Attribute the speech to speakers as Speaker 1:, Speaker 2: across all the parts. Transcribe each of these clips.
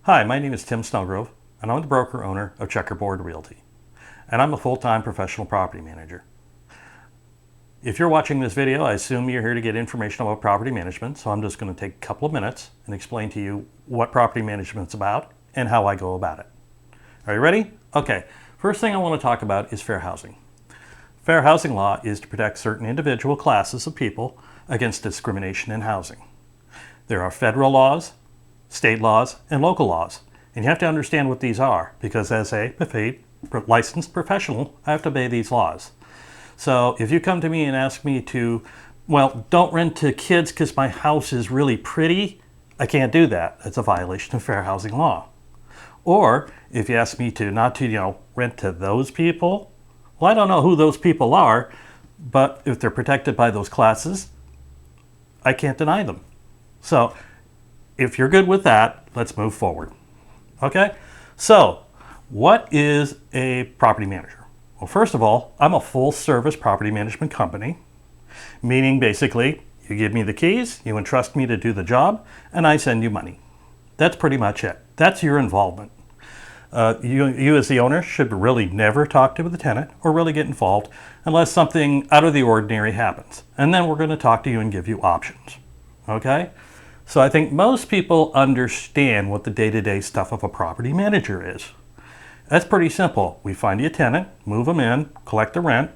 Speaker 1: Hi, my name is Tim Snellgrove, and I'm the broker-owner of Checkerboard Realty, and I'm a full-time professional property manager. If you're watching this video, I assume you're here to get information about property management, so I'm just going to take a couple of minutes and explain to you what property management's about and how I go about it. Are you ready? Okay, first thing I want to talk about is fair housing. Fair housing law is to protect certain individual classes of people against discrimination in housing. There are federal laws, state laws, and local laws. And you have to understand what these are, because as a licensed professional, I have to obey these laws. So if you come to me and ask me to, well, don't rent to kids because my house is really pretty, I can't do that. That's a violation of fair housing law. Or if you ask me to not to, rent to those people, well, I don't know who those people are, but if they're protected by those classes, I can't deny them. So if you're good with that, let's move forward. Okay? So, what is a property manager? Well, first of all, I'm a full-service property management company, meaning basically you give me the keys, you entrust me to do the job, and I send you money. That's pretty much it. That's your involvement. You as the owner should really never talk to the tenant or really get involved unless something out of the ordinary happens. And then we're going to talk to you and give you options. Okay? So I think most people understand what the day-to-day stuff of a property manager is. That's pretty simple. We find you a tenant, move them in, collect the rent,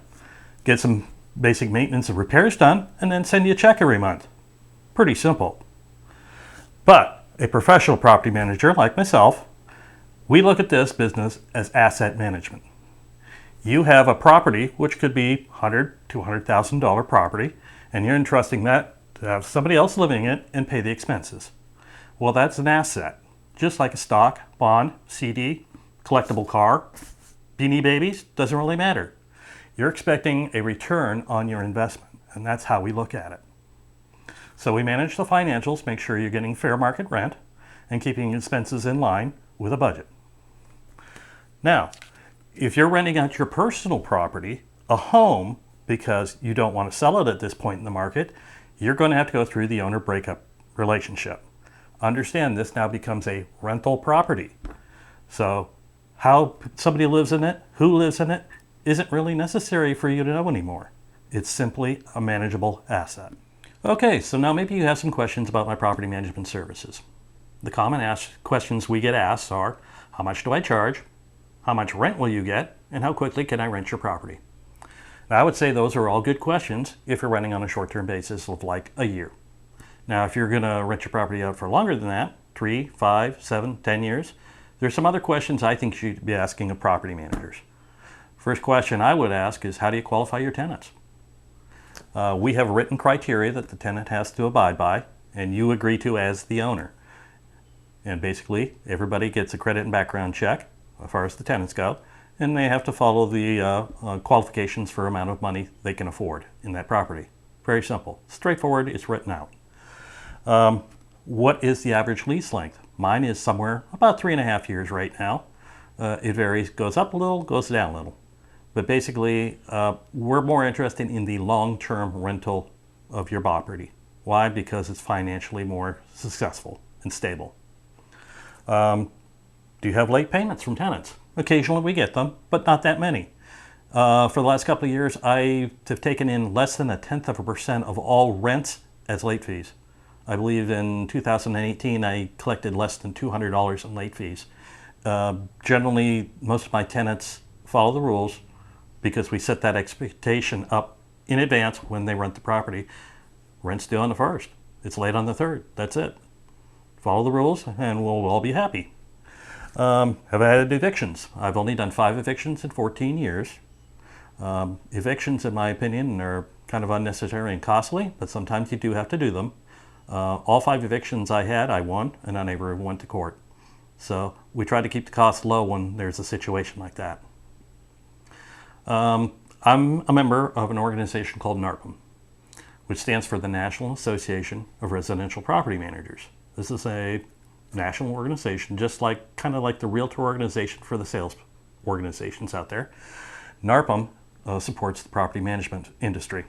Speaker 1: get some basic maintenance and repairs done, and then send you a check every month. Pretty simple. But a professional property manager like myself, we look at this business as asset management. You have a property, which could be $100,000 to $200,000 property, and you're entrusting that to have somebody else living in it and pay the expenses. Well, that's an asset, just like a stock, bond, CD, collectible car, Beanie Babies, doesn't really matter. You're expecting a return on your investment, and that's how we look at it. So we manage the financials, make sure you're getting fair market rent, and keeping expenses in line with a budget. Now, if you're renting out your personal property, a home, because you don't want to sell it at this point in the market, you're going to have to go through the owner breakup relationship. Understand this now becomes a rental property. So how somebody lives in it, who lives in it, isn't really necessary for you to know anymore. It's simply a manageable asset. Okay, so now maybe you have some questions about my property management services. The common questions we get asked are, how much do I charge? How much rent will you get? And how quickly can I rent your property? Now, I would say those are all good questions if you're renting on a short-term basis of like a year. Now, if you're going to rent your property out for longer than that, 3, 5, 7, 10 years, there's some other questions I think you should be asking of property managers. First question I would ask is, how do you qualify your tenants? We have written criteria that the tenant has to abide by, and you agree to as the owner. And basically, everybody gets a credit and background check as far as the tenants go, and they have to follow the qualifications for amount of money they can afford in that property. Very simple. Straightforward. It's written out. What is the average lease length? Mine is somewhere about 3.5 years right now. It varies, goes up a little, goes down a little. But basically, we're more interested in the long-term rental of your property. Why? Because it's financially more successful and stable. Do you have late payments from tenants? Occasionally we get them, but not that many. For the last couple of years, I have taken in less than 0.1% of all rents as late fees. I believe in 2018, I collected less than $200 in late fees. Generally, most of my tenants follow the rules because we set that expectation up in advance when they rent the property. Rent's due on the 1st. It's late on the 3rd. That's it. Follow the rules and we'll all be happy. Have I had evictions? I've only done 5 evictions in 14 years. Evictions, in my opinion, are kind of unnecessary and costly, but sometimes you do have to do them. All 5 evictions I had, I won, and I never went to court. So we try to keep the costs low when there's a situation like that. I'm a member of an organization called NARPM, which stands for the National Association of Residential Property Managers. This is a national organization, just like kind of like the realtor organization for the sales organizations out there. NARPM supports the property management industry.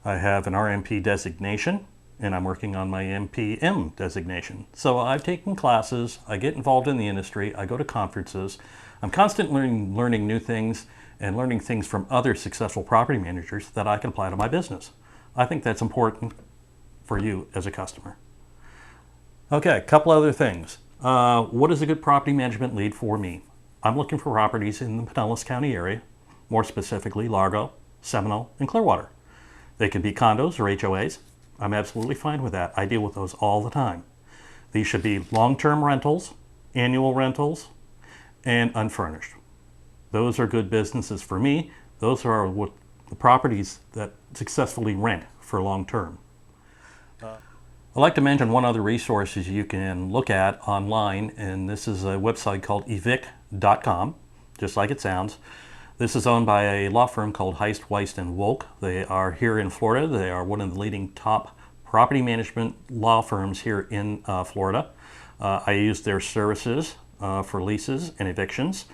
Speaker 1: I have an RMP designation and I'm working on my MPM designation. So I've taken classes, I get involved in the industry, I go to conferences, I'm constantly learning new things and learning things from other successful property managers that I can apply to my business. I think that's important for you as a customer. Okay, a couple other things. What is a good property management lead for me? I'm looking for properties in the Pinellas County area, more specifically Largo, Seminole, and Clearwater. They can be condos or HOAs. I'm absolutely fine with that. I deal with those all the time. These should be long-term rentals, annual rentals, and unfurnished. Those are good businesses for me. Those are what the properties that successfully rent for long-term. I'd like to mention one other resource you can look at online, and this is a website called evict.com, just like it sounds. This is owned by a law firm called Heist, Weist & Wolk. They are here in Florida. They are one of the leading top property management law firms here in Florida. I use their services for leases and evictions.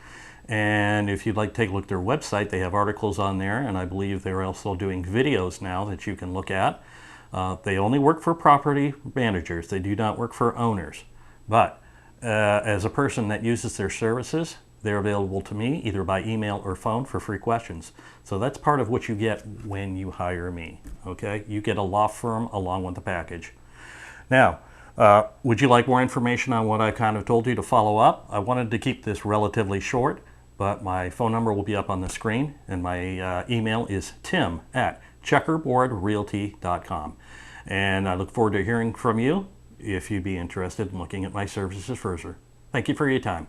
Speaker 1: And if you'd like to take a look at their website, they have articles on there, and I believe they're also doing videos now that you can look at. They only work for property managers. They do not work for owners. But as a person that uses their services, they're available to me either by email or phone for free questions. So that's part of what you get when you hire me. Okay, you get a law firm along with the package. Now, would you like more information on what I kind of told you to follow up? I wanted to keep this relatively short, but my phone number will be up on the screen, and my email is tim@checkerboardrealty.com. And I look forward to hearing from you if you'd be interested in looking at my services further. Thank you for your time.